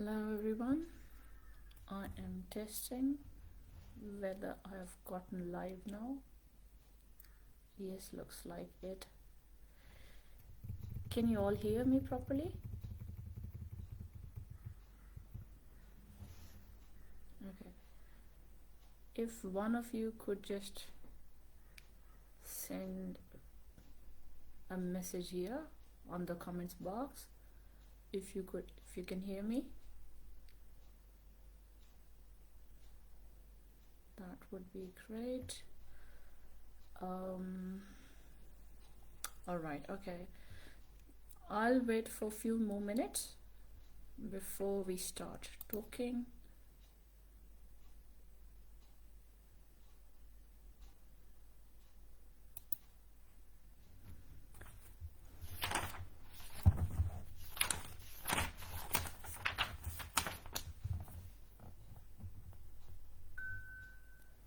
Hello everyone, I am testing whether I have gotten live now. Yes, looks like it. Can you all hear me properly? Okay. If one of you could just send a message here on the comments box, if you can hear me, that would be great. All right, okay. I'll wait for a few more minutes before we start talking.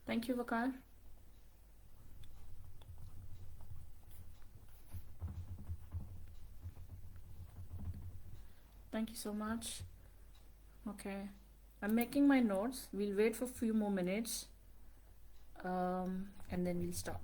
Thank you, Vakar. Thank you so much. Okay, I'm making my notes. We'll wait for a few more minutes and then we'll start.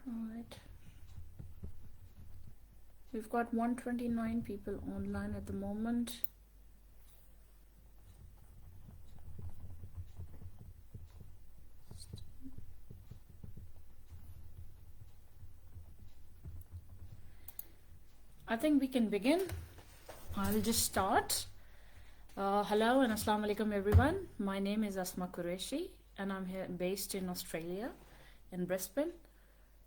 Alright. We've got 129 people online at the moment. I think we can begin. I'll just start. Hello and Assalamu alaikum everyone. My name is Asma Qureshi and I'm here based in Australia, in Brisbane.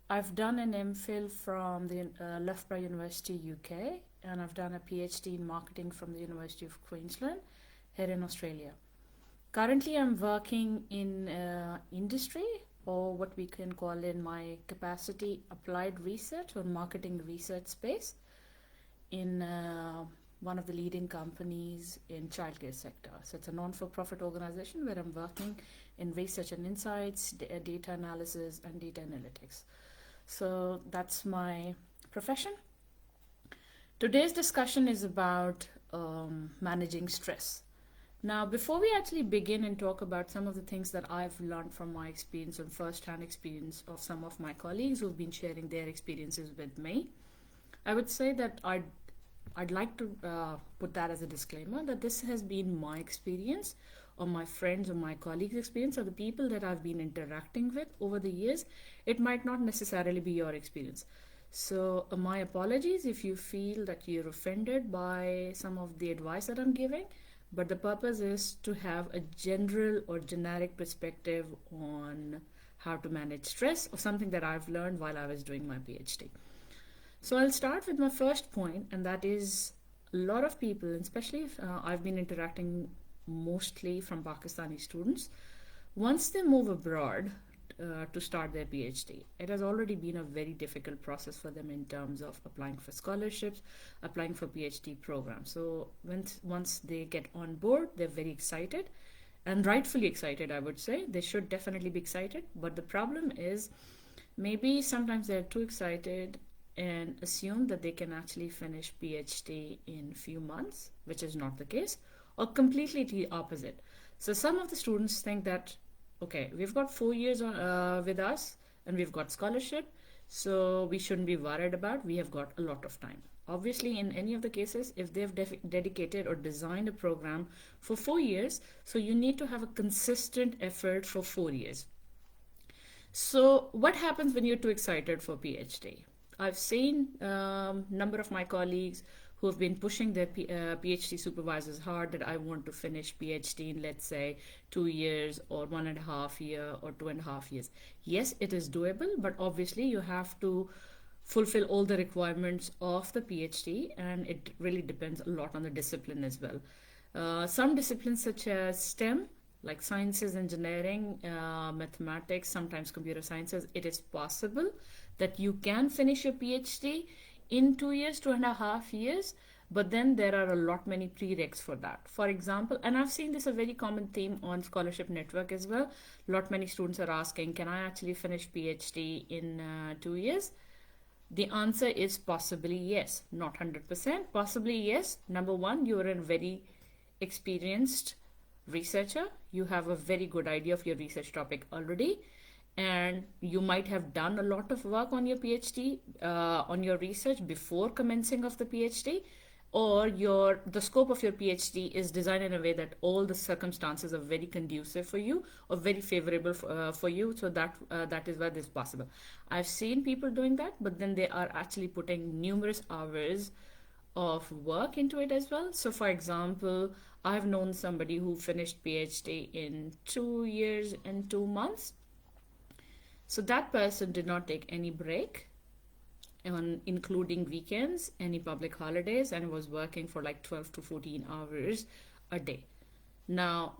I've done an MPhil from the Loughborough University, UK, and I've done a PhD in marketing from the University of Queensland here in Australia. Currently, I'm working in industry, or what we can call in my capacity applied research or marketing research space in one of the leading companies in childcare sector. So it's a non-for-profit organization where I'm working in research and insights, data analysis, and data analytics. So that's my profession. Today's discussion is about managing stress. Now, before we actually begin and talk about some of the things that I've learned from my experience and first-hand experience of some of my colleagues who've been sharing their experiences with me, I would say that I'd like to put that as a disclaimer that this has been my experience or my friends or my colleagues' experience or the people that I've been interacting with over the years. It might not necessarily be your experience. So my apologies if you feel that you're offended by some of the advice that I'm giving, but the purpose is to have a general or generic perspective on how to manage stress or something that I've learned while I was doing my PhD. So I'll start with my first point, and that is a lot of people, especially if I've been interacting mostly from Pakistani students, once they move abroad to start their PhD, it has already been a very difficult process for them in terms of applying for scholarships, applying for PhD programs. So once they get on board, they're very excited and rightfully excited, I would say. They should definitely be excited. But the problem is maybe sometimes they're too excited and assume that they can actually finish PhD in few months, which is not the case, or completely the opposite. So some of the students think that, okay, we've got 4 years with us and we've got scholarship, so we shouldn't be worried about, we have got a lot of time. Obviously, in any of the cases, if they've dedicated or designed a program for 4 years, so you need to have a consistent effort for 4 years. So what happens when you're too excited for PhD? I've seen number of my colleagues who have been pushing their PhD supervisors hard that I want to finish PhD in, let's say, 2 years or 1.5 years or 2.5 years. Yes, it is doable, but obviously you have to fulfill all the requirements of the PhD, and it really depends a lot on the discipline as well. Some disciplines such as STEM, like sciences, engineering, mathematics, sometimes computer sciences, it is possible that you can finish your PhD in 2 years, 2.5 years, but then there are a lot many prereqs for that. For example, and I've seen this a very common theme on Scholarship Network as well. A lot many students are asking, can I actually finish PhD in 2 years? The answer is possibly yes, not 100%, possibly yes. Number one, you are a very experienced researcher. You have a very good idea of your research topic already, and you might have done a lot of work on your PhD, on your research before commencing of the PhD, or the scope of your PhD is designed in a way that all the circumstances are very conducive for you or very favorable for you, so that is why this is possible. I've seen people doing that, but then they are actually putting numerous hours of work into it as well. So for example, I've known somebody who finished PhD in 2 years and 2 months. So that person did not take any break, including weekends, any public holidays, and was working for like 12 to 14 hours a day. Now,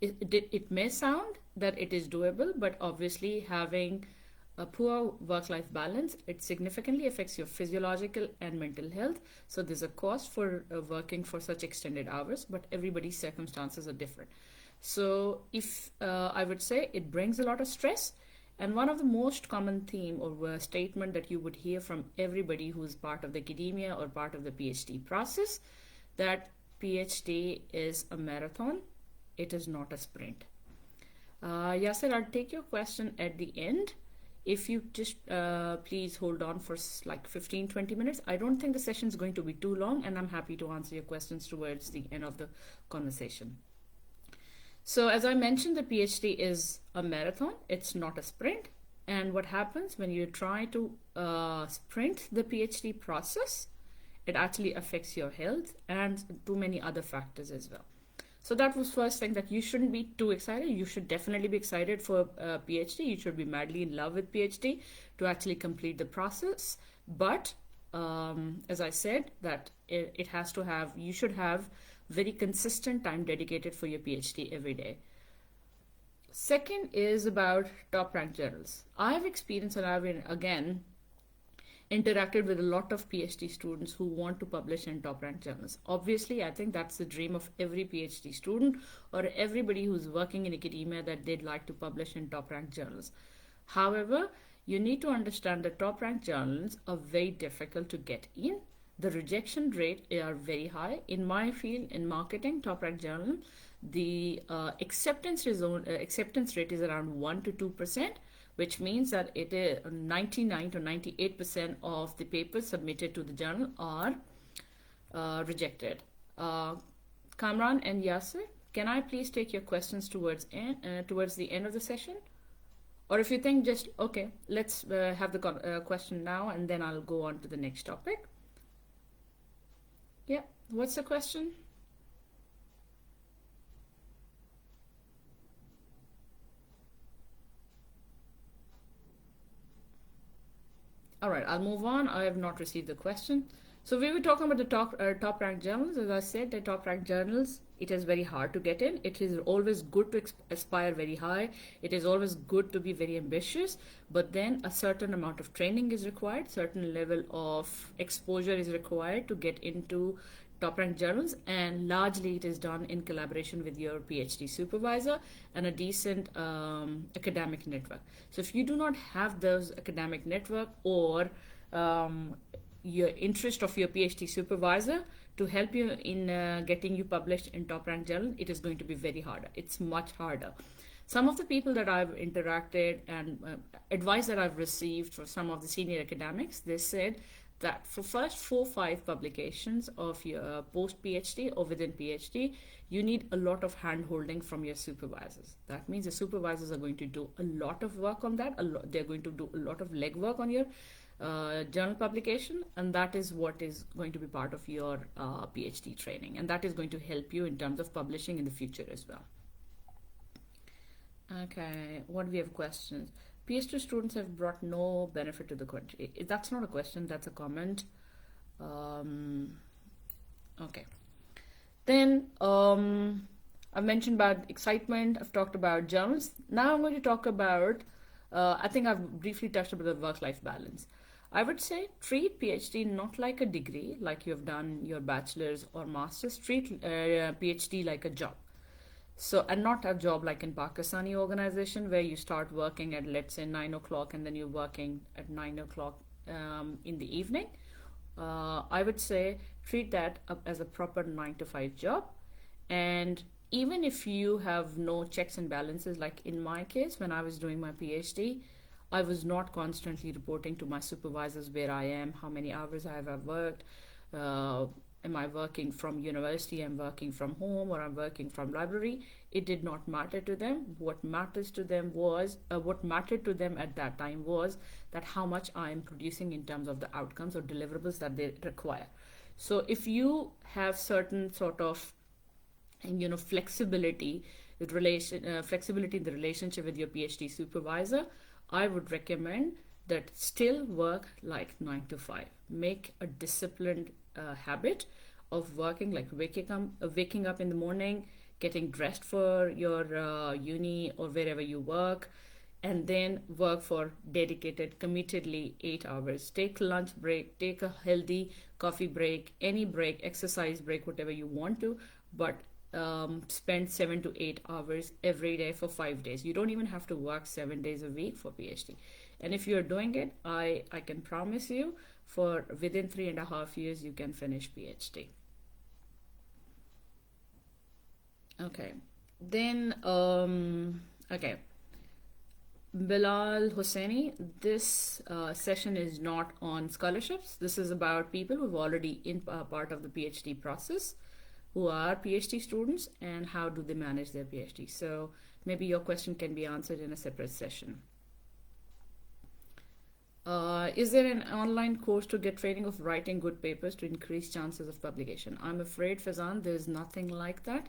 it may sound that it is doable, but obviously having a poor work-life balance, it significantly affects your physiological and mental health. So there's a cost for working for such extended hours, but everybody's circumstances are different. So if I would say it brings a lot of stress. And one of the most common theme or statement that you would hear from everybody who's part of the academia or part of the PhD process, that PhD is a marathon, it is not a sprint. Yasser, I'll take your question at the end. If you just please hold on for like 15-20 minutes. I don't think the session is going to be too long, and I'm happy to answer your questions towards the end of the conversation. So as I mentioned, the PhD is a marathon, it's not a sprint. And what happens when you try to sprint the PhD process, it actually affects your health and too many other factors as well. So that was first thing, that you shouldn't be too excited. You should definitely be excited for PhD. You should be madly in love with PhD to actually complete the process. But as I said, that it has to have, you should have very consistent time dedicated for your PhD every day. Second is about top ranked journals. I've experienced, and I've again interacted with a lot of PhD students who want to publish in top ranked journals. Obviously, I think that's the dream of every PhD student or everybody who's working in academia, that they'd like to publish in top ranked journals. However, you need to understand that top ranked journals are very difficult to get in. The rejection rate are very high. In my field, in marketing, top ranked journal, the acceptance rate is around 1 to 2%, which means that it is 99 to 98% of the papers submitted to the journal are rejected. Kamran and Yasser, can I please take your questions towards the end of the session? Or if you think just, okay, let's have the question now, and then I'll go on to the next topic. Yeah, what's the question? All right, I'll move on. I have not received the question. So we were talking about the top ranked journals. As I said, the top ranked journals, it is very hard to get in. It is always good to aspire very high. It is always good to be very ambitious, but then a certain amount of training is required, certain level of exposure is required to get into top ranked journals, and largely it is done in collaboration with your PhD supervisor and a decent academic network. So if you do not have those academic network or your interest of your PhD supervisor to help you in getting you published in top ranked journal, it is going to be very hard. It's much harder. Some of the people that I've interacted and advice that I've received from some of the senior academics, they said that for first 4-5 publications of your post PhD or within PhD, you need a lot of hand holding from your supervisors. That means the supervisors are going to do a lot of work on that. They're going to do a lot of legwork on your journal publication, and that is what is going to be part of your PhD training, and that is going to help you in terms of publishing in the future as well. Okay, what do we have questions? PhD students have brought no benefit to the country. That's not a question, that's a comment. Um, okay. Then I've mentioned about excitement, I've talked about germs. Now I'm going to talk about, I think I've briefly touched about the work-life balance. I would say treat PhD not like a degree, like you have done your bachelor's or master's. Treat PhD like a job. So, and not a job like in Pakistani organization where you start working at, let's say, 9 o'clock and then you're working at 9 o'clock in the evening. I would say treat that up as a proper 9 to 5 job. And even if you have no checks and balances, like in my case, when I was doing my PhD, I was not constantly reporting to my supervisors where I am, how many hours I have worked, uh, am I working from university, I'm working from home, or I'm working from library. It did not matter to them. What mattered to them at that time was that how much I am producing in terms of the outcomes or deliverables that they require. So if you have certain sort of flexibility flexibility in the relationship with your PhD supervisor, I would recommend that still work like 9 to 5. Make a disciplined habit of working, like waking up in the morning, getting dressed for your uni or wherever you work, and then work for dedicated, committedly 8 hours. Take lunch break, take a healthy coffee break, any break, exercise break, whatever you want to, but spend 7 to 8 hours every day for 5 days. You don't even have to work 7 days a week for PhD. And if you're doing it, I can promise you for within 3.5 years, you can finish PhD. Okay. Then, okay. Bilal Hosseini, this session is not on scholarships. This is about people who've already in part of the PhD process, who are PhD students, and how do they manage their PhD. So maybe your question can be answered in a separate session. Is there an online course to get training of writing good papers to increase chances of publication? I'm afraid, Fazan, there's nothing like that.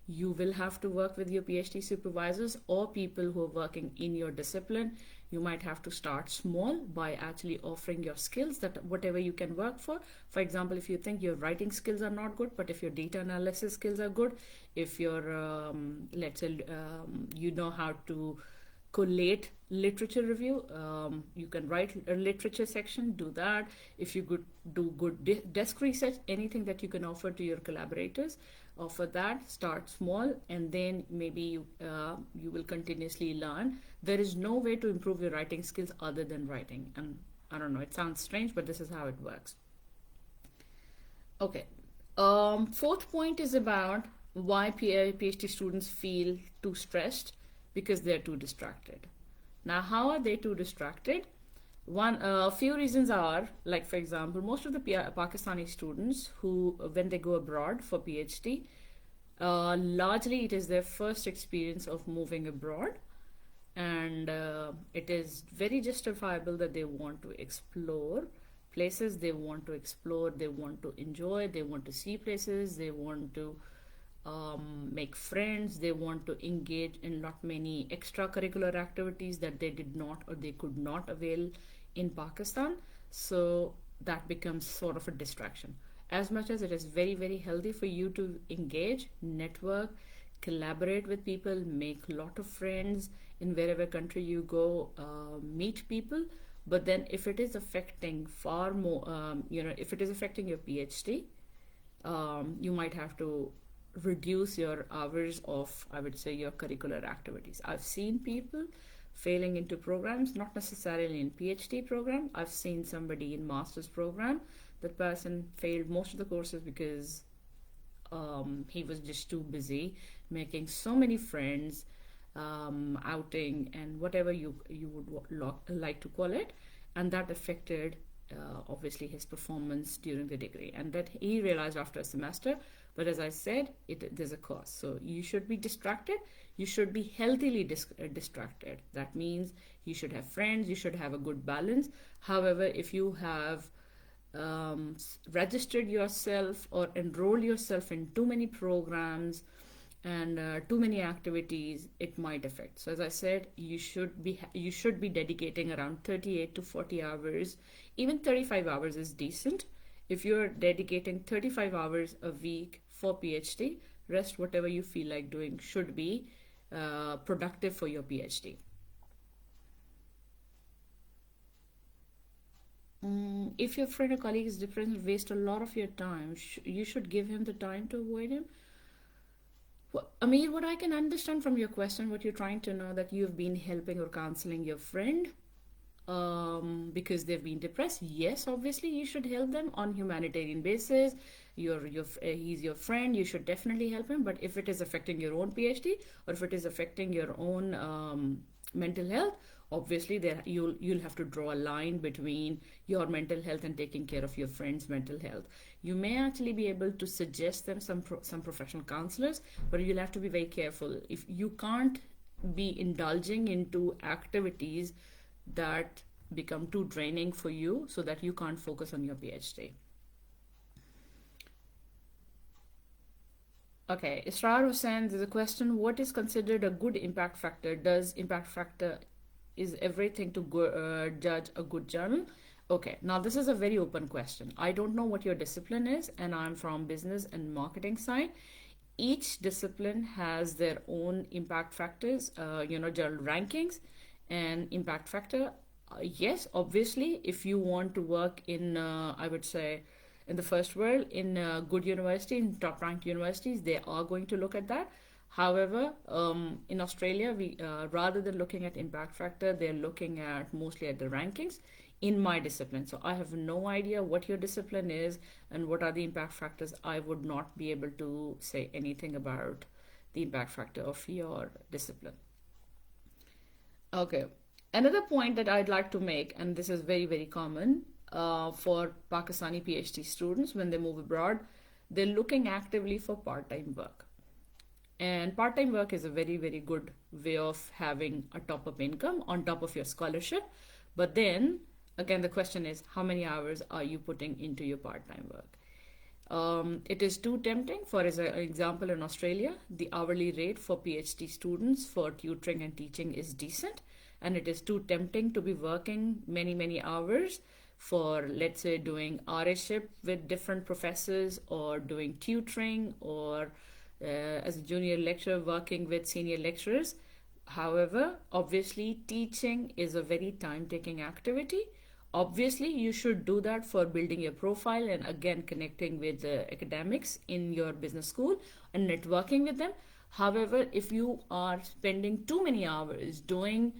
You will have to work with your PhD supervisors or people who are working in your discipline. You might have to start small by actually offering your skills, that whatever you can work for. For example, if you think your writing skills are not good, but if your data analysis skills are good, if your, let's say, you know how to collate literature review, you can write a literature section, do that. If you could do good desk research, anything that you can offer to your collaborators, offer that. Start small, and then maybe you will continuously learn. There is no way to improve your writing skills other than writing, and I don't know, it sounds strange, but this is how it works. Okay. Fourth point is about why PhD students feel too stressed, because they're too distracted. Now, how are they too distracted? A few reasons are, like, for example, most of the Pakistani students who, when they go abroad for PhD, largely it is their first experience of moving abroad, and it is very justifiable that they want to explore places, they want to explore, they want to enjoy, they want to see places, they want to make friends, they want to engage in not many extracurricular activities that they did not or they could not avail in Pakistan. So that becomes sort of a distraction. As much as it is very, very healthy for you to engage, network, collaborate with people, make a lot of friends in wherever country you go, meet people. But then if it is affecting far more, if it is affecting your PhD, you might have to reduce your hours of, I would say, your curricular activities. I've seen people failing into programs, not necessarily in PhD program. I've seen somebody in master's program. That person failed most of the courses because he was just too busy making so many friends, outing, and whatever you would like to call it, and that affected obviously his performance during the degree, and that he realized after a semester. But as I said, there's a cost. So you should be distracted. You should be healthily distracted. That means you should have friends. You should have a good balance. However, if you have registered yourself or enrolled yourself in too many programs and too many activities, it might affect. So as I said, you should be dedicating around 38 to 40 hours. Even 35 hours is decent. If you're dedicating 35 hours a week for PhD, rest whatever you feel like doing should be productive for your PhD. If your friend or colleague is different, waste a lot of your time. You should give him the time to avoid him. Well, I mean, what I can understand from your question, what you're trying to know, that you've been helping or counseling your friend because they've been depressed. Yes, obviously you should help them on humanitarian basis. He's your friend. You should definitely help him. But if it is affecting your own PhD, or if it is affecting your own mental health, obviously there you'll have to draw a line between your mental health and taking care of your friend's mental health. You may actually be able to suggest them some professional counselors, but you'll have to be very careful. If you can't be indulging into activities that become too draining for you, so that you can't focus on your PhD. Okay, Israr Hussain, there's a question: what is considered a good impact factor? Does impact factor is everything to judge a good journal? Okay, now this is a very open question. I don't know what your discipline is, and I'm from business and marketing side. Each discipline has their own impact factors, journal rankings and impact factor. Yes, obviously, if you want to work in, I would say, in the first world, in good university, in top ranked universities, they are going to look at that. However, in Australia, we rather than looking at impact factor, they're looking at mostly at the rankings in my discipline. So I have no idea what your discipline is and what are the impact factors. I would not be able to say anything about the impact factor of your discipline. Okay. Another point that I'd like to make, and this is very, very common for Pakistani PhD students when they move abroad, they're looking actively for part time work. And part time work is a very, very good way of having a top up income on top of your scholarship. But then, again, the question is, how many hours are you putting into your part time work? It is too tempting. For example, in Australia, the hourly rate for PhD students for tutoring and teaching is decent, and it is too tempting to be working many, many hours for, let's say, doing RA-ship with different professors, or doing tutoring, or as a junior lecturer working with senior lecturers. However, obviously, teaching is a very time-taking activity. Obviously, you should do that for building your profile and again connecting with the academics in your business school and networking with them. However, if you are spending too many hours doing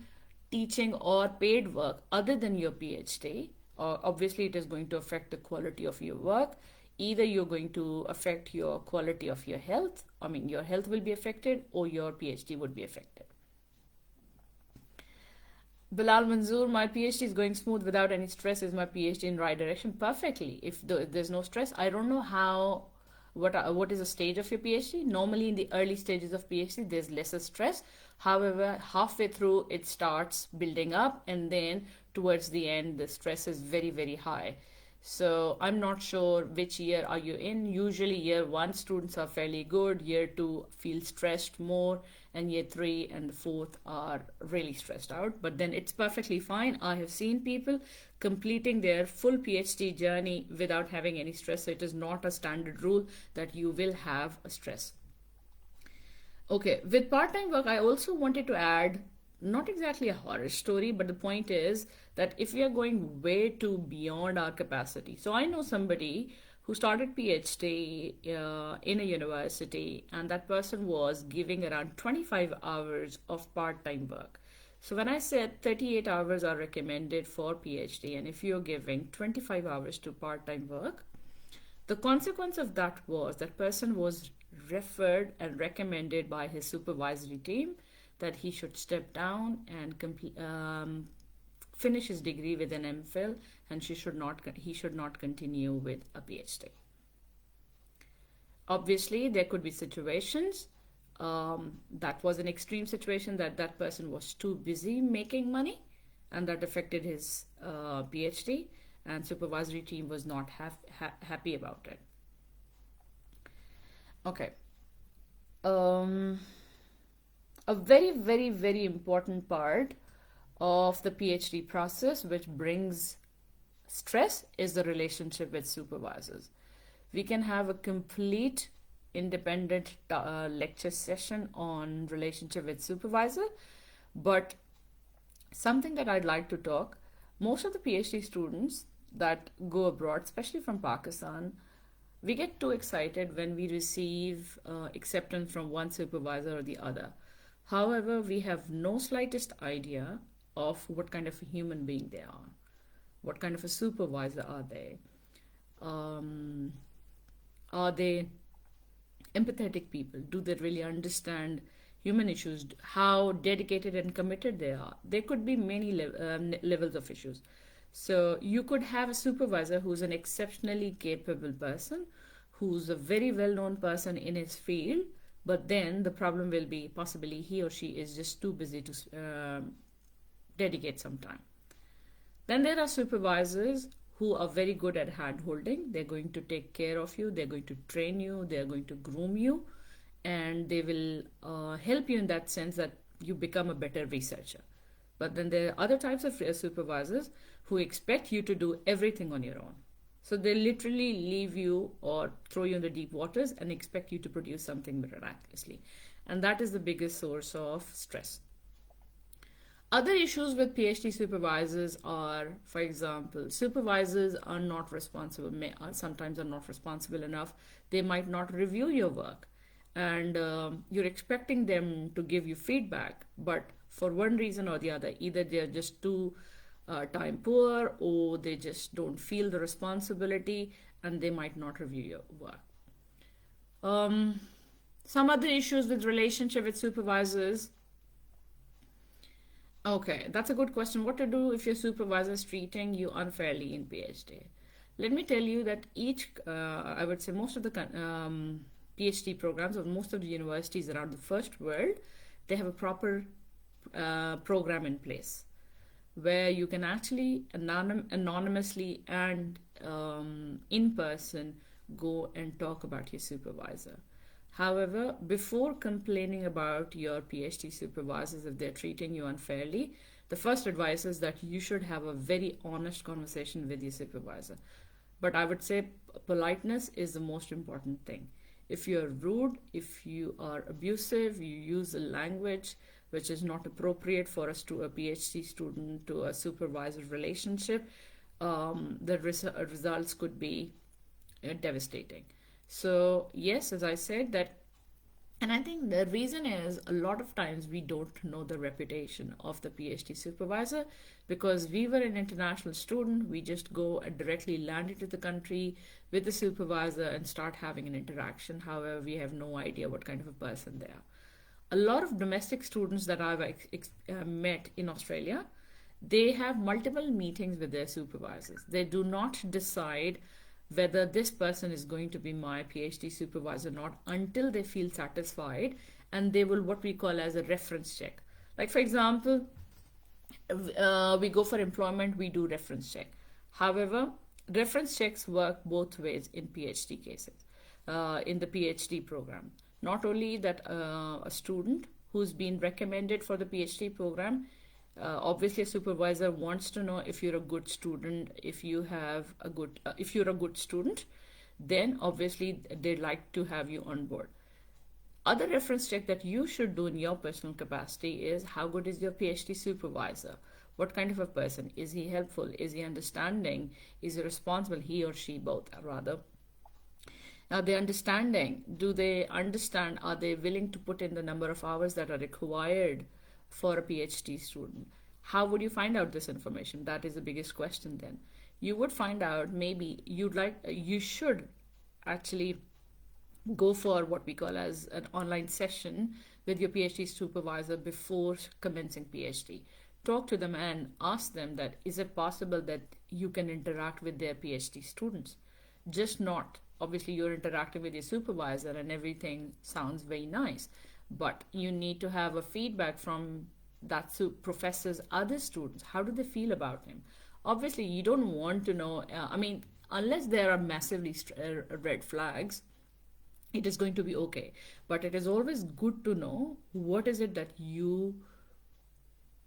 teaching or paid work other than your PhD, obviously it is going to affect the quality of your work. Either you're going to affect your quality of your health, I mean, your health will be affected, or your PhD would be affected. Bilal Manzoor, my PhD is going smooth without any stress. Is my PhD in right direction? Perfectly. If there's no stress, I don't know how. What is the stage of your PhD? Normally, in the early stages of PhD, there's lesser stress. However, halfway through, it starts building up, and then towards the end, the stress is very, very high. So I'm not sure which year are you in. Usually year one students are fairly good, year two feel stressed more, and year three and the fourth are really stressed out. But then it's perfectly fine. I have seen people completing their full PhD journey without having any stress. So it is not a standard rule that you will have a stress. Okay, with part-time work, I also wanted to add not exactly a horror story, but the point is that if we are going way too beyond our capacity. So I know somebody who started PhD in a university, and that person was giving around 25 hours of part-time work. So when I said 38 hours are recommended for PhD, and if you're giving 25 hours to part-time work, the consequence of that was that person was referred and recommended by his supervisory team that he should step down and finish his degree with an MPhil, and he should not continue with a PhD. Obviously, there could be situations. That was an extreme situation that person was too busy making money, and that affected his PhD, and supervisory team was not happy about it. Okay. Um, a very, very, very important part of the PhD process, which brings stress, is the relationship with supervisors. We can have a complete independent lecture session on relationship with supervisor, but something that I'd like to talk, most of the PhD students that go abroad, especially from Pakistan, we get too excited when we receive acceptance from one supervisor or the other. However, we have no slightest idea of what kind of a human being they are, what kind of a supervisor are they, um, are they empathetic people? Do they really understand human issues? How dedicated and committed they are? There could be many levels of issues. So you could have a supervisor who's an exceptionally capable person, who's a very well-known person in his field, but then the problem will be possibly he or she is just too busy to dedicate some time. Then there are supervisors who are very good at hand holding. They're going to take care of you, they're going to train you, they're going to groom you, and they will help you in that sense that you become a better researcher. But then there are other types of supervisors who expect you to do everything on your own. So they literally leave you or throw you in the deep waters and expect you to produce something miraculously. And that is the biggest source of stress. Other issues with PhD supervisors are, for example, supervisors are not responsible, sometimes are not responsible enough. They might not review your work, and you're expecting them to give you feedback, but for one reason or the other, either they're just too time poor, or they just don't feel the responsibility, and they might not review your work. Some other issues with relationship with supervisors. Okay, that's a good question. What to do if your supervisor is treating you unfairly in PhD? Let me tell you that I would say most of the PhD programs or most of the universities around the first world, they have a proper program in place where you can actually anonymously and in person go and talk about your supervisor. However, before complaining about your PhD supervisors if they're treating you unfairly, the first advice is that you should have a very honest conversation with your supervisor. But I would say politeness is the most important thing. If you're rude, if you are abusive, you use a language which is not appropriate for us to a PhD student to a supervisor relationship, the results could be devastating. So yes, as I said that, and I think the reason is a lot of times we don't know the reputation of the PhD supervisor because we were an international student. We just go and directly land into the country with the supervisor and start having an interaction. However, we have no idea what kind of a person they are. A lot of domestic students that I've met in Australia, they have multiple meetings with their supervisors. They do not decide whether this person is going to be my PhD supervisor or not until they feel satisfied, and they will what we call as a reference check. Like for example, we go for employment, we do reference check. However, reference checks work both ways in PhD cases, in the PhD program. Not only that a student who's been recommended for the PhD program, obviously a supervisor wants to know if you're a good student, if you're a good student, then obviously they'd like to have you on board. Other reference check that you should do in your personal capacity is how good is your PhD supervisor? What kind of a person? Is he helpful? Is he understanding? Is he responsible? He or she both, rather. Now, the understanding, do they understand? Are they willing to put in the number of hours that are required for a PhD student? How would you find out this information? That is the biggest question then. You would find out maybe you should actually go for what we call as an online session with your PhD supervisor before commencing PhD. Talk to them and ask them that is it possible that you can interact with their PhD students? Just not obviously you're interacting with your supervisor and everything sounds very nice, but you need to have a feedback from that professor's other students. How do they feel about him? Obviously you don't want to know, unless there are massively red flags, it is going to be okay. But it is always good to know what is it that you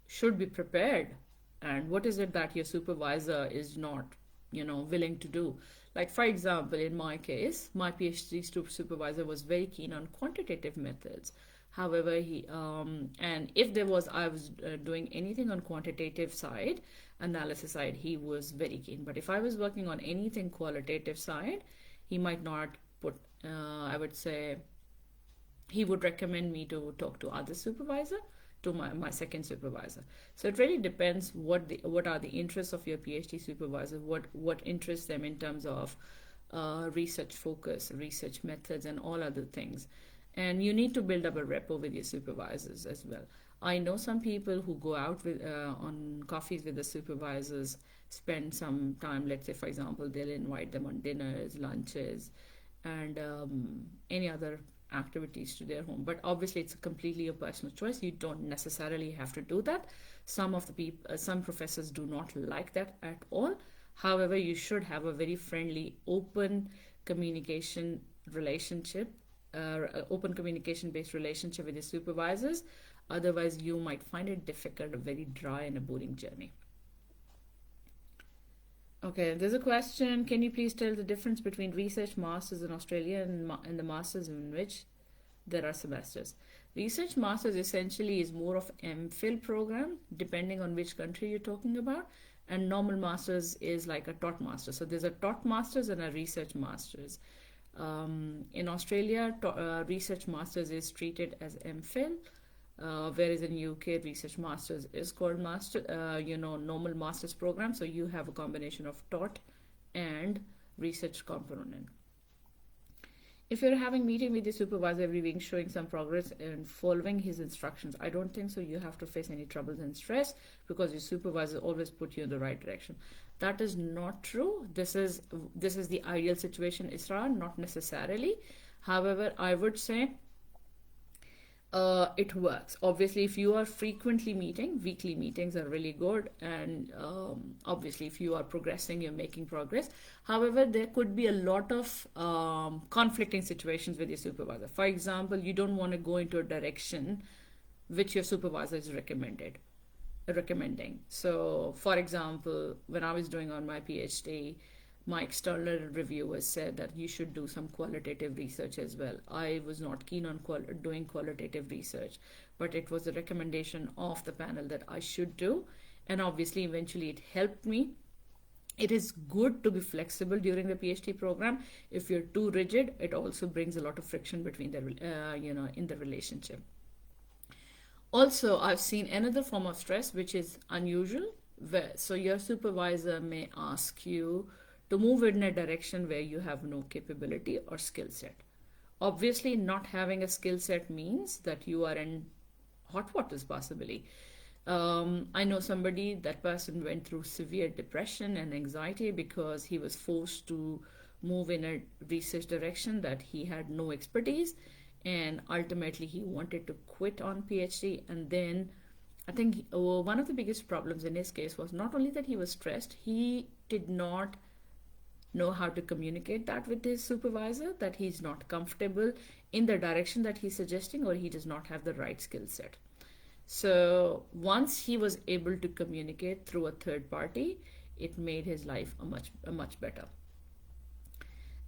should be prepared, and what is it that your supervisor is not, willing to do. Like, for example, in my case, my PhD supervisor was very keen on quantitative methods. However, and if there was, I was doing anything on quantitative side, analysis side, he was very keen. But if I was working on anything qualitative side, he might not put, I would say, he would recommend me to talk to other supervisor, to my second supervisor. So it really depends what are the interests of your PhD supervisor, what interests them in terms of research focus, research methods, and all other things. And you need to build up a rapport with your supervisors as well. I know some people who go out with on coffees with the supervisors, spend some time. Let's say, for example, they'll invite them on dinners, lunches, and any other activities to their home. But obviously, it's completely a personal choice. You don't necessarily have to do that. Some professors do not like that at all. However, you should have a very friendly, open communication relationship, open communication based relationship with your supervisors. Otherwise, you might find it difficult, a very dry and a boring journey. Okay, there's a question. Can you please tell the difference between research masters in Australia and the masters in which there are semesters? Research masters essentially is more of MPhil program, depending on which country you're talking about. And normal masters is like a taught master. So there's a taught masters and a research masters. In Australia, research masters is treated as MPhil, whereas in UK, research masters is called normal masters program. So you have a combination of taught and research component. If you're having meeting with the supervisor every week, showing some progress and following his instructions, I don't think so you have to face any troubles and stress, because your supervisor always put you in the right direction. That is not true. This is the ideal situation, Isra, not necessarily. However, I would say it works. Obviously, if you are frequently meeting, weekly meetings are really good, and obviously, if you are progressing, you're making progress. However, there could be a lot of conflicting situations with your supervisor. For example, you don't want to go into a direction which your supervisor is recommending. So, for example, when I was doing on my PhD, my external reviewers said that you should do some qualitative research as well. I was not keen on doing qualitative research, but it was a recommendation of the panel that I should do. And obviously, eventually, it helped me. It is good to be flexible during the PhD program. If you're too rigid, it also brings a lot of friction between in the relationship. Also, I've seen another form of stress which is unusual. So your supervisor may ask you to move in a direction where you have no capability or skill set. Obviously, not having a skill set means that you are in hot waters, possibly. I know somebody, that person went through severe depression and anxiety because he was forced to move in a research direction that he had no expertise, and ultimately he wanted to quit on PhD. And then I think one of the biggest problems in his case was not only that he was stressed, he did not know how to communicate that with his supervisor, that he's not comfortable in the direction that he's suggesting, or he does not have the right skill set. So once he was able to communicate through a third party, it made his life a much better.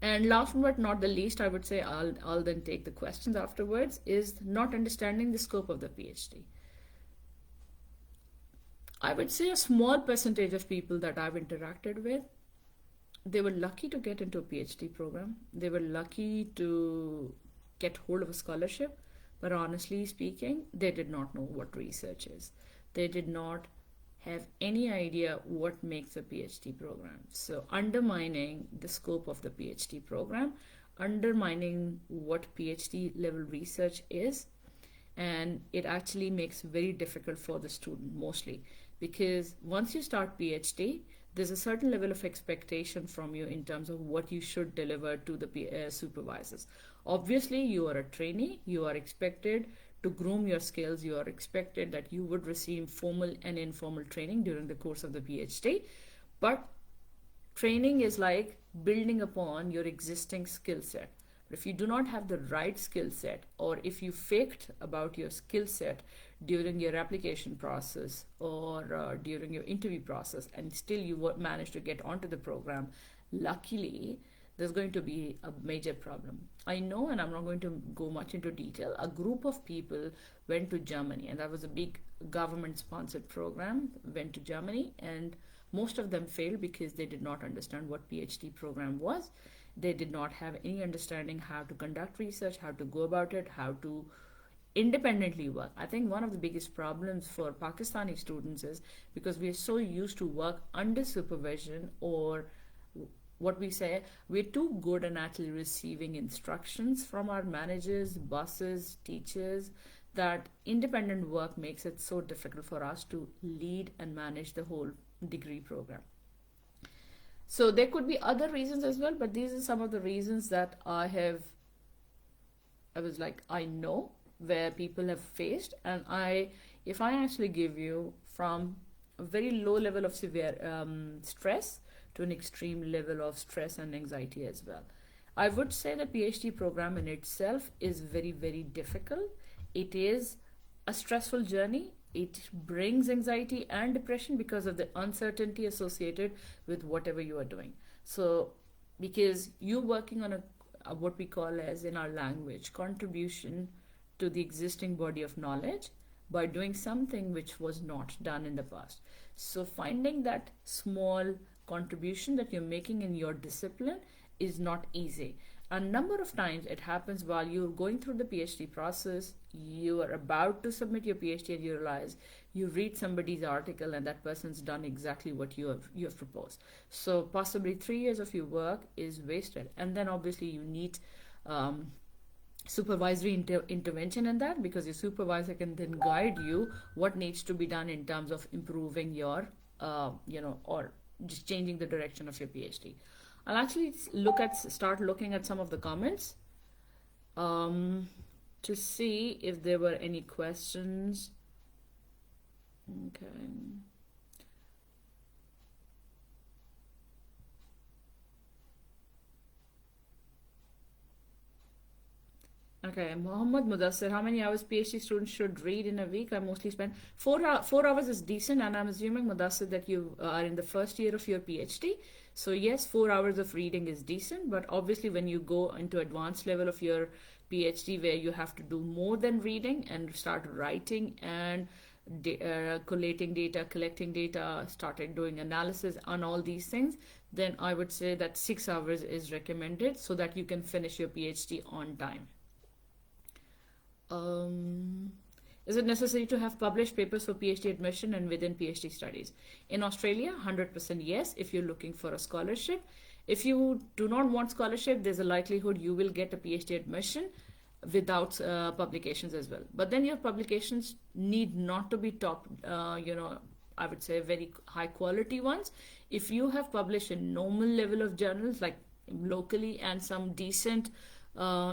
And last but not the least, I would say, I'll then take the questions afterwards, is not understanding the scope of the PhD. I would say a small percentage of people that I've interacted with, they were lucky to get into a PhD program. They were lucky to get hold of a scholarship, but honestly speaking, they did not know what research is. They did not have any idea what makes a PhD program. So undermining the scope of the PhD program, undermining what PhD level research is, and it actually makes it very difficult for the student mostly, because once you start PhD, there's a certain level of expectation from you in terms of what you should deliver to the supervisors. Obviously, you are a trainee, you are expected to groom your skills, you are expected that you would receive formal and informal training during the course of the PhD, but training is like building upon your existing skill set. But if you do not have the right skill set, or if you faked about your skill set during your application process or during your interview process, and still you manage to get onto the program, luckily, there's going to be a major problem. I know, and I'm not going to go much into detail, a group of people went to Germany, and that was a big government sponsored program, went to Germany, and most of them failed because they did not understand what PhD program was. They did not have any understanding how to conduct research, how to go about it, how to independently work. I think one of the biggest problems for Pakistani students is because we are so used to work under supervision, or what we say, we're too good at actually receiving instructions from our managers, bosses, teachers, that independent work makes it so difficult for us to lead and manage the whole degree program. So there could be other reasons as well, but these are some of the reasons that I was like, I know where people have faced, and if I actually give you from a very low level of severe stress to an extreme level of stress and anxiety as well. I would say the PhD program in itself is very, very difficult. It is a stressful journey. It brings anxiety and depression because of the uncertainty associated with whatever you are doing. So, because you're working on a what we call as in our language, contribution to the existing body of knowledge by doing something which was not done in the past. So, finding that small contribution that you're making in your discipline is not easy. A number of times it happens while you're going through the PhD process, you are about to submit your PhD, and you realize you read somebody's article and that person's done exactly what you have proposed. So possibly 3 years of your work is wasted. And then obviously you need supervisory intervention in that, because your supervisor can then guide you what needs to be done in terms of improving your or just changing the direction of your PhD. I'll actually start looking at some of the comments to see if there were any questions. Okay. Okay, Mohammed Mudassir, how many hours PhD students should read in a week? I mostly spend 4 hours is decent, and I'm assuming, Mudassir, that you are in the first year of your PhD. So yes, 4 hours of reading is decent, but obviously when you go into advanced level of your PhD where you have to do more than reading and start writing and collating data, collecting data, started doing analysis on all these things, then I would say that 6 hours is recommended so that you can finish your PhD on time. Is it necessary to have published papers for PhD admission and within PhD studies? In Australia, 100% yes, if you're looking for a scholarship. If you do not want scholarship, there's a likelihood you will get a PhD admission without publications as well. But then your publications need not to be top, I would say very high quality ones. If you have published a normal level of journals, like locally, and some decent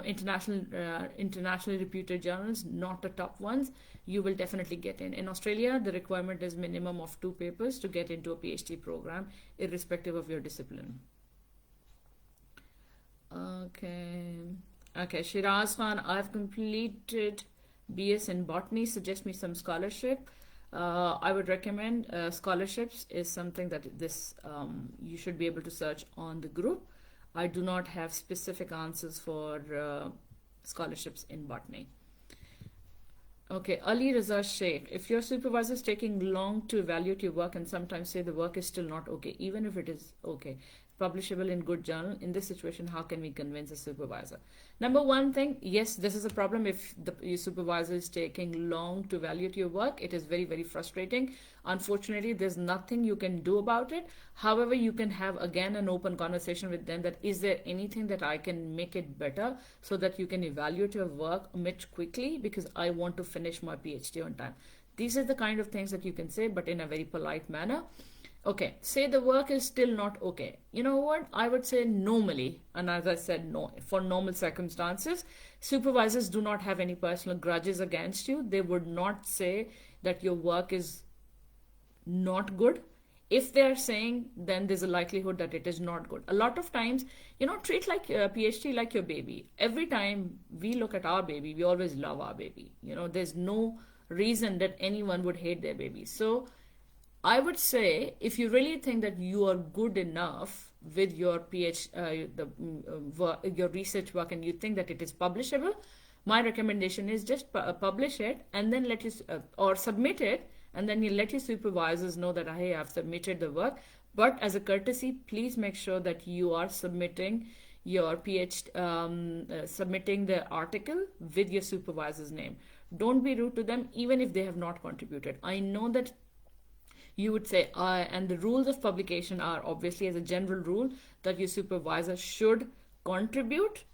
internationally reputed journals, not the top ones, you will definitely get in. In Australia, the requirement is minimum of 2 papers to get into a PhD program, irrespective of your discipline. Okay, Shiraz Khan, I've completed BS in botany. Suggest me some scholarship. I would recommend scholarships is something that you should be able to search on the group. I do not have specific answers for scholarships in botany. Okay, Ali Raza Sheikh, if your supervisor is taking long to evaluate your work and sometimes say the work is still not okay, even if it is okay, publishable in good journal, in this situation, how can we convince a supervisor? Number one thing, yes, this is a problem. If your supervisor is taking long to evaluate your work, it is very, very frustrating. Unfortunately, there's nothing you can do about it. However, you can have again an open conversation with them that is there anything that I can make it better so that you can evaluate your work much quickly, because I want to finish my PhD on time. These are the kind of things that you can say, but in a very polite manner. Okay, say the work is still not okay. You know what? I would say normally, and as I said, no, for normal circumstances, supervisors do not have any personal grudges against you. They would not say that your work is not good. If they are saying, then there's a likelihood that it is not good. A lot of times, treat like PhD like your baby. Every time we look at our baby, we always love our baby. There's no reason that anyone would hate their baby. So I would say, if you really think that you are good enough with your your research work, and you think that it is publishable, my recommendation is just publish it, and then or submit it, and then you let your supervisors know that, hey, I've submitted the work. But as a courtesy, please make sure that you are submitting your PhD, submitting the article with your supervisor's name. Don't be rude to them, even if they have not contributed. I know that you would say, and the rules of publication are obviously, as a general rule, that your supervisor should contribute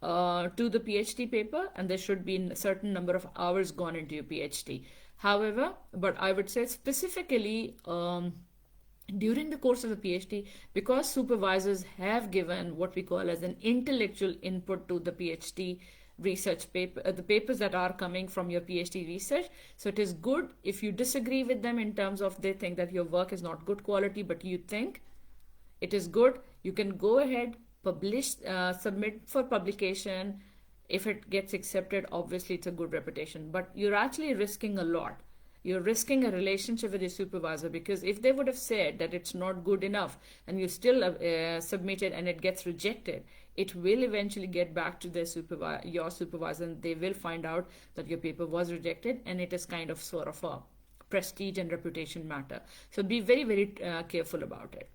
to the PhD paper, and there should be a certain number of hours gone into your PhD. However, but I would say specifically during the course of the PhD, because supervisors have given what we call as an intellectual input to the PhD research paper, the papers that are coming from your PhD research. So it is good if you disagree with them in terms of they think that your work is not good quality, but you think it is good, you can go ahead, publish, submit for publication. If it gets accepted, obviously it's a good reputation, but you're actually risking a lot. You're risking a relationship with your supervisor, because if they would have said that it's not good enough and you still submit it and it gets rejected, it will eventually get back to your supervisor, and they will find out that your paper was rejected, and it is kind of sort of a prestige and reputation matter. So be very, very careful about it.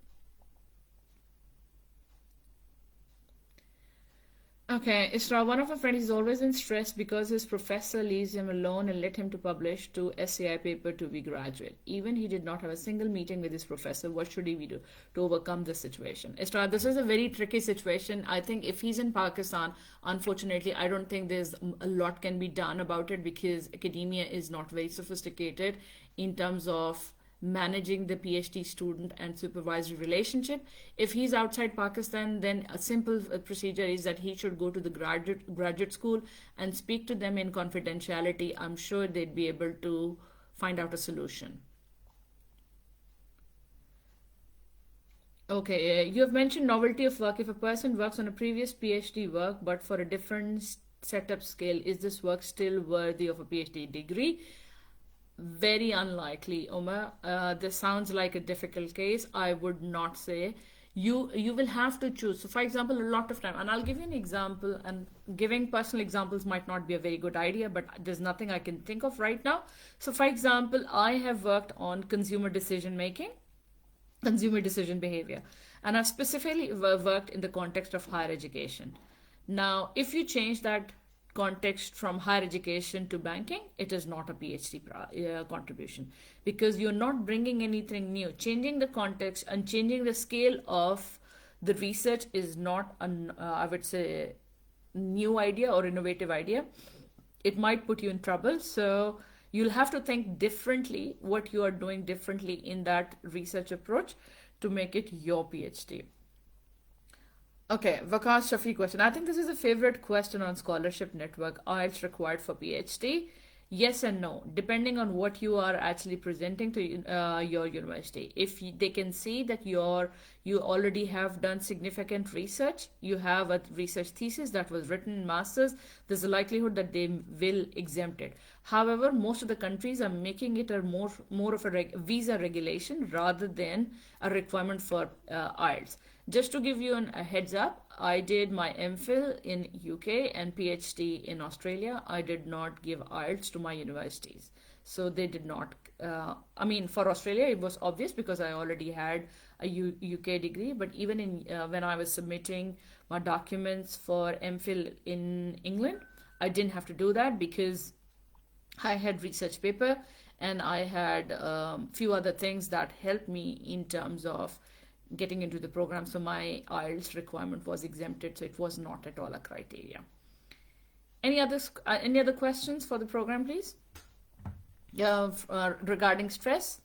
Okay, Isra, one of our friends is always in stress because his professor leaves him alone and let him to publish 2 SAI paper to be graduate. Even he did not have a single meeting with his professor. What should he do to overcome this situation? Isra, this is a very tricky situation. I think if he's in Pakistan, unfortunately, I don't think there's a lot can be done about it, because academia is not very sophisticated in terms of managing the PhD student and supervisory relationship. If he's outside Pakistan, then a simple procedure is that he should go to the graduate school and speak to them in confidentiality. I'm sure they'd be able to find out a solution. Okay, you have mentioned novelty of work. If a person works on a previous PhD work but for a different setup scale, is this work still worthy of a PhD degree? Very unlikely, Omar. This sounds like a difficult case. I would not say. You will have to choose. So, for example, a lot of time, and I'll give you an example, and giving personal examples might not be a very good idea, but there's nothing I can think of right now. So, for example, I have worked on consumer decision making, consumer decision behavior, and I've specifically worked in the context of higher education. Now, if you change that context from higher education to banking, it is not a PhD contribution, because you're not bringing anything new. Changing the context and changing the scale of the research is not an, I would say, new idea or innovative idea. It might put you in trouble. So you'll have to think differently what you are doing differently in that research approach to make it your PhD. Okay, Vakas Shafi question. I think this is a favorite question on Scholarship Network. IELTS required for PhD? Yes and no, depending on what you are actually presenting to your university. If they can see that you already have done significant research, you have a research thesis that was written in masters, there's a likelihood that they will exempt it. However, most of the countries are making it a more of a visa regulation rather than a requirement for IELTS. Just to give you a heads up, I did my MPhil in UK and PhD in Australia. I did not give IELTS to my universities. So they did not, I mean, for Australia, it was obvious because I already had a UK degree. But even when I was submitting my documents for MPhil in England, I didn't have to do that because I had research paper and I had few other things that helped me in terms of getting into the program. So my IELTS requirement was exempted, so it was not at all a criteria. Any other questions for the program, please? Regarding stress?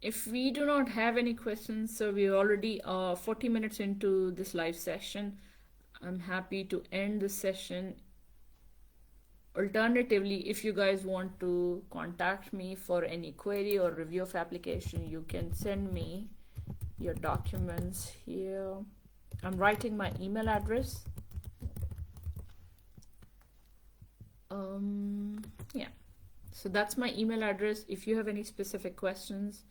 if we do not have any questions, so we're already 40 minutes into this live session. I'm happy to end the session. Alternatively, if you guys want to contact me for any query or review of application, you can send me your documents here. I'm writing my email address. Yeah, so that's my email address. If you have any specific questions,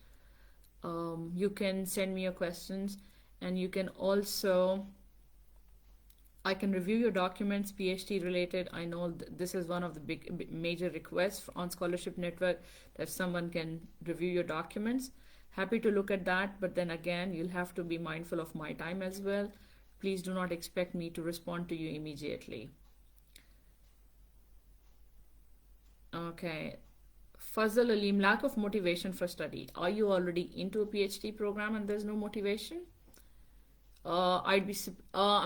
you can send me your questions, and you can also, I can review your documents, PhD related. I know this is one of the big major requests on Scholarship Network, that someone can review your documents. Happy to look at that, but then again, you'll have to be mindful of my time as well. Please do not expect me to respond to you immediately. Okay. Fazal Alim, lack of motivation for study. Are you already into a PhD program and there's no motivation? I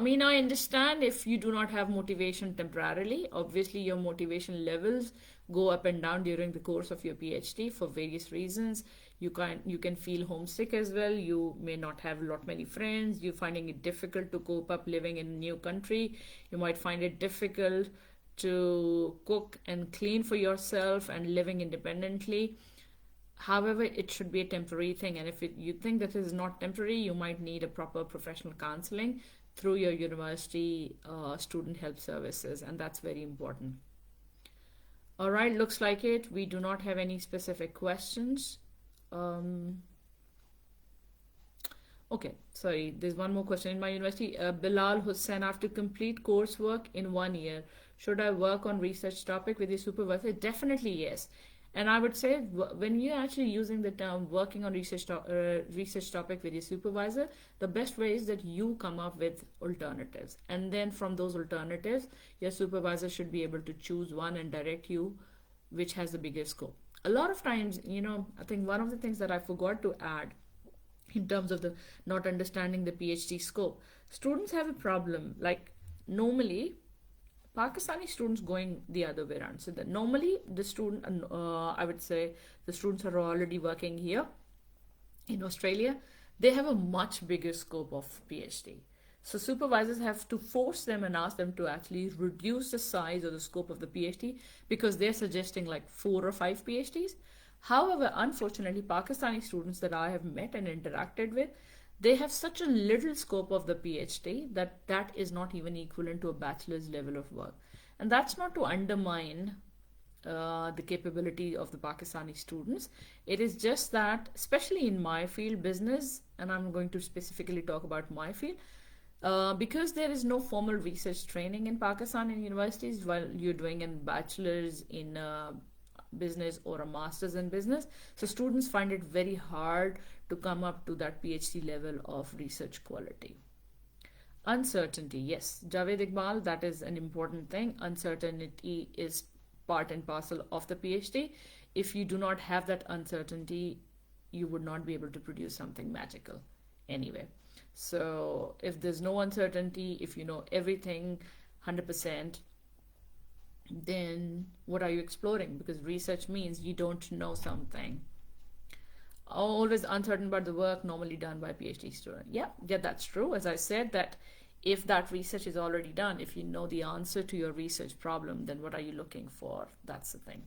mean, I understand if you do not have motivation temporarily. Obviously, your motivation levels go up and down during the course of your PhD for various reasons. You can feel homesick as well. You may not have many friends. You're finding it difficult to cope up living in a new country. You might find it difficult to cook and clean for yourself and living independently. However, it should be a temporary thing, and if you think that is not temporary, you might need a proper professional counseling through your university student help services, and that's very important. All right, looks like it. We do not have any specific questions. Okay, sorry, there's one more question. In my university, Bilal Hussain, I have to complete coursework in 1 year. Should I work on research topic with your supervisor? Definitely yes. And I would say when you're actually using the term working on research topic with your supervisor, the best way is that you come up with alternatives. And then from those alternatives, your supervisor should be able to choose one and direct you which has the biggest scope. A lot of times, I think one of the things that I forgot to add in terms of the not understanding the PhD scope, students have a problem. Like normally, Pakistani students going the other way around. So that normally the student, I would say the students are already working here in Australia. They have a much bigger scope of PhD. So supervisors have to force them and ask them to actually reduce the size or the scope of the PhD because they're suggesting like 4 or 5 PhDs. However, unfortunately, Pakistani students that I have met and interacted with, they have such a little scope of the PhD that is not even equivalent to a bachelor's level of work. And that's not to undermine the capability of the Pakistani students. It is just that, especially in my field, business, and I'm going to specifically talk about my field, because there is no formal research training in Pakistan in universities while you're doing a bachelor's in business or a master's in business. So students find it very hard to come up to that PhD level of research quality. Uncertainty, yes, Javed Iqbal, that is an important thing. Uncertainty is part and parcel of the PhD. If you do not have that uncertainty, you would not be able to produce something magical anyway. So if there's no uncertainty, if you know everything 100%, then what are you exploring? Because research means you don't know something. Always uncertain about the work normally done by a PhD student. Yeah, that's true. As I said, that if that research is already done, if you know the answer to your research problem, then what are you looking for? That's the thing.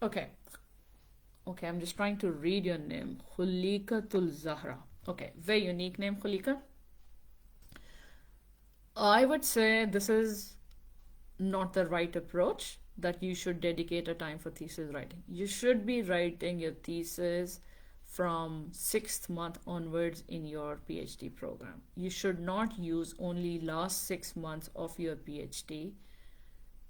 Okay, I'm just trying to read your name. Khulikatul Zahra. Okay, very unique name, Khulika. I would say this is not the right approach, that you should dedicate a time for thesis writing. You should be writing your thesis from 6th month onwards in your PhD program. You should not use only last 6 months of your PhD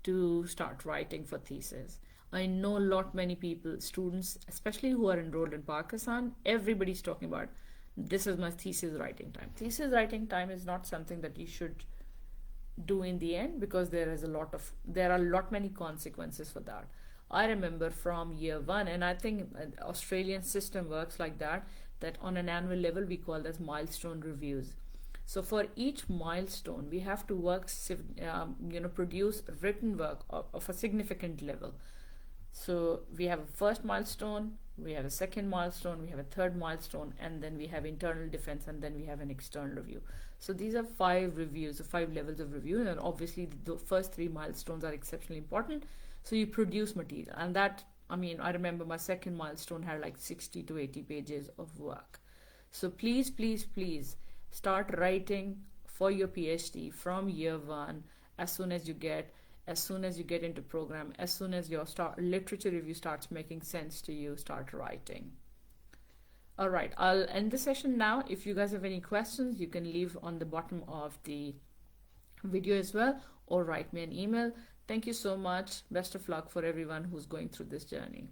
to start writing for thesis. I know many people, students, especially who are enrolled in Pakistan, everybody's talking about this is my thesis writing time. Thesis writing time is not something that you should do in the end, because there are many consequences for that. I remember from year 1, and I think Australian system works like that on an annual level we call this milestone reviews. So for each milestone, we have to work, produce written work of a significant level. So we have a first milestone, we have a second milestone, we have a third milestone, and then we have internal defense, and then we have an external review. So these are 5 reviews, 5 levels of review, and obviously the first 3 milestones are exceptionally important. So you produce material, and that, I remember my second milestone had like 60 to 80 pages of work. So please, please, please start writing for your PhD from year 1 as soon as you get into program, as soon as your literature review starts making sense to you, start writing. All right, I'll end the session now. If you guys have any questions, you can leave on the bottom of the video as well, or write me an email. Thank you so much. Best of luck for everyone who's going through this journey.